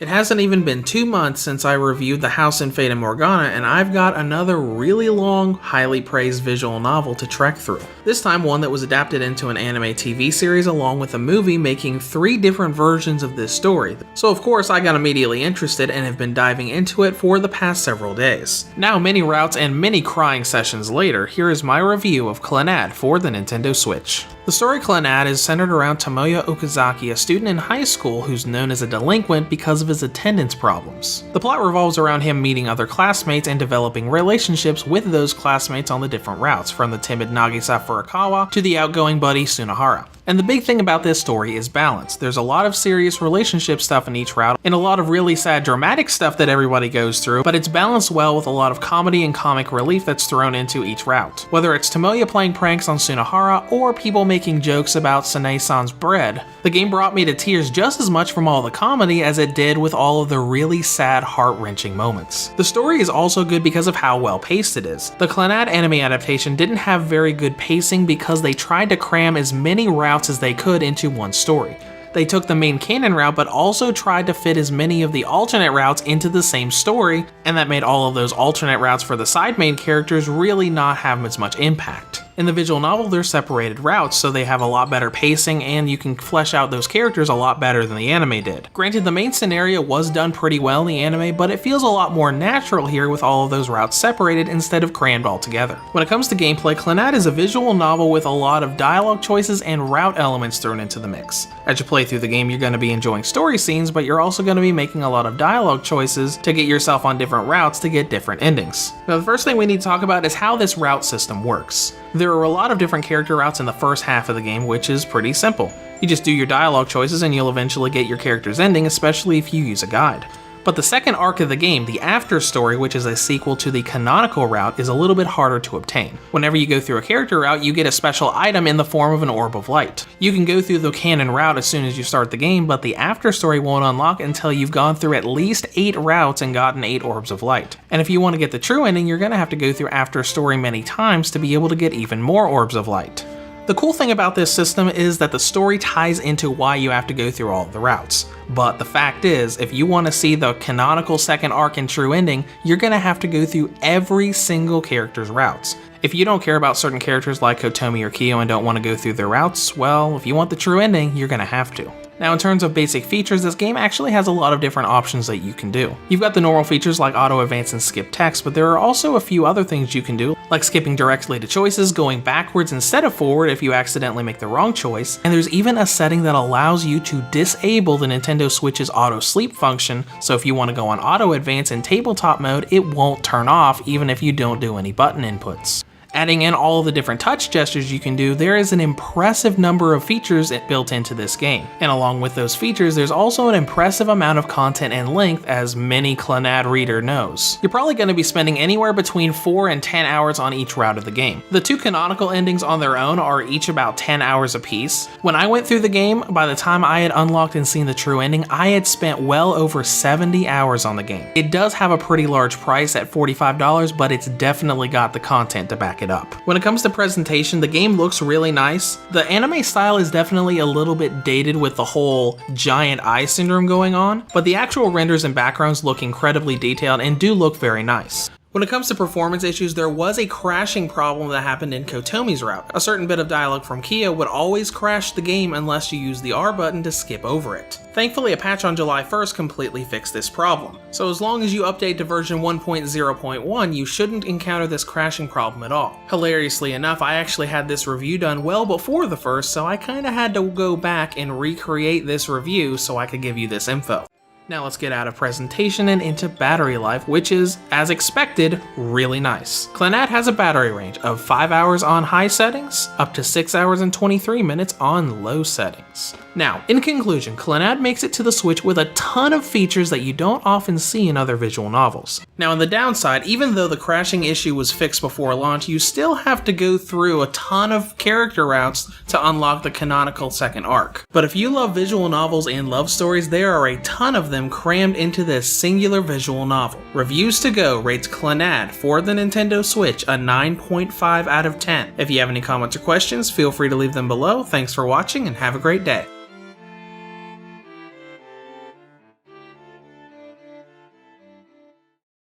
It hasn't even been 2 months since I reviewed The House in Fata Morgana, and I've got another really long, highly praised visual novel to trek through. This time one that was adapted into an anime TV series along with a movie, making 3 different versions of this story. So of course I got immediately interested and have been diving into it for the past several days. Now many routes and many crying sessions later, here is my review of Clannad for the Nintendo Switch. The story Clannad is centered around Tomoya Okazaki, a student in high school who's known as a delinquent because of his attendance problems. The plot revolves around him meeting other classmates and developing relationships with those classmates on the different routes, from the timid Nagisa Furukawa to the outgoing buddy Sunahara. And the big thing about this story is balance. There's a lot of serious relationship stuff in each route, and a lot of really sad dramatic stuff that everybody goes through, but it's balanced well with a lot of comedy and comic relief that's thrown into each route. Whether it's Tomoya playing pranks on Sunahara, or people making jokes about Sanae-san's bread, the game brought me to tears just as much from all the comedy as it did with all of the really sad, heart-wrenching moments. The story is also good because of how well paced it is. The Clannad anime adaptation didn't have very good pacing because they tried to cram as many routes as they could into one story. They took the main canon route but also tried to fit as many of the alternate routes into the same story, and that made all of those alternate routes for the side main characters really not have as much impact. In the visual novel, they're separated routes, so they have a lot better pacing and you can flesh out those characters a lot better than the anime did. Granted, the main scenario was done pretty well in the anime, but it feels a lot more natural here with all of those routes separated instead of crammed all together. When it comes to gameplay, Clannad is a visual novel with a lot of dialogue choices and route elements thrown into the mix. As you play through the game, you're going to be enjoying story scenes, but you're also going to be making a lot of dialogue choices to get yourself on different routes to get different endings. Now, the first thing we need to talk about is how this route system works. There are a lot of different character routes in the first half of the game, which is pretty simple. You just do your dialogue choices and you'll eventually get your character's ending, especially if you use a guide. But the second arc of the game, the After Story, which is a sequel to the canonical route, is a little bit harder to obtain. Whenever you go through a character route, you get a special item in the form of an orb of light. You can go through the canon route as soon as you start the game, but the After Story won't unlock until you've gone through at least 8 routes and gotten 8 orbs of light. And if you want to get the true ending, you're going to have to go through After Story many times to be able to get even more orbs of light. The cool thing about this system is that the story ties into why you have to go through all of the routes. But the fact is, if you want to see the canonical second arc and true ending, you're going to have to go through every single character's routes. If you don't care about certain characters like Kotomi or Kyo and don't want to go through their routes, well, if you want the true ending, you're going to have to. Now, in terms of basic features, this game actually has a lot of different options that you can do. You've got the normal features like auto advance and skip text, but there are also a few other things you can do, like skipping directly to choices, going backwards instead of forward if you accidentally make the wrong choice, and there's even a setting that allows you to disable the Nintendo Switch's auto sleep function, so if you want to go on auto advance in tabletop mode, it won't turn off even if you don't do any button inputs. Adding in all of the different touch gestures you can do, there is an impressive number of features built into this game. And along with those features, there's also an impressive amount of content and length, as many Clannad reader knows. You're probably going to be spending anywhere between 4 and 10 hours on each route of the game. The 2 canonical endings on their own are each about 10 hours apiece. When I went through the game, by the time I had unlocked and seen the true ending, I had spent well over 70 hours on the game. It does have a pretty large price at $45, but it's definitely got the content to back it up. When it comes to presentation, the game looks really nice. The anime style is definitely a little bit dated with the whole giant eye syndrome going on, but the actual renders and backgrounds look incredibly detailed and do look very nice. When it comes to performance issues, there was a crashing problem that happened in Kotomi's route. A certain bit of dialogue from Kyo would always crash the game unless you use the R button to skip over it. Thankfully, a patch on July 1st completely fixed this problem. So as long as you update to version 1.0.1, you shouldn't encounter this crashing problem at all. Hilariously enough, I actually had this review done well before the first, so I kinda had to go back and recreate this review so I could give you this info. Now let's get out of presentation and into battery life, which is, as expected, really nice. Clannad has a battery range of 5 hours on high settings, up to 6 hours and 23 minutes on low settings. Now, in conclusion, Clannad makes it to the Switch with a ton of features that you don't often see in other visual novels. Now on the downside, even though the crashing issue was fixed before launch, you still have to go through a ton of character routes to unlock the canonical second arc. But if you love visual novels and love stories, there are a ton of them crammed into this singular visual novel. Reviews to Go rates Clannad for the Nintendo Switch a 9.5 out of 10. If you have any comments or questions, feel free to leave them below. Thanks for watching and have a great day.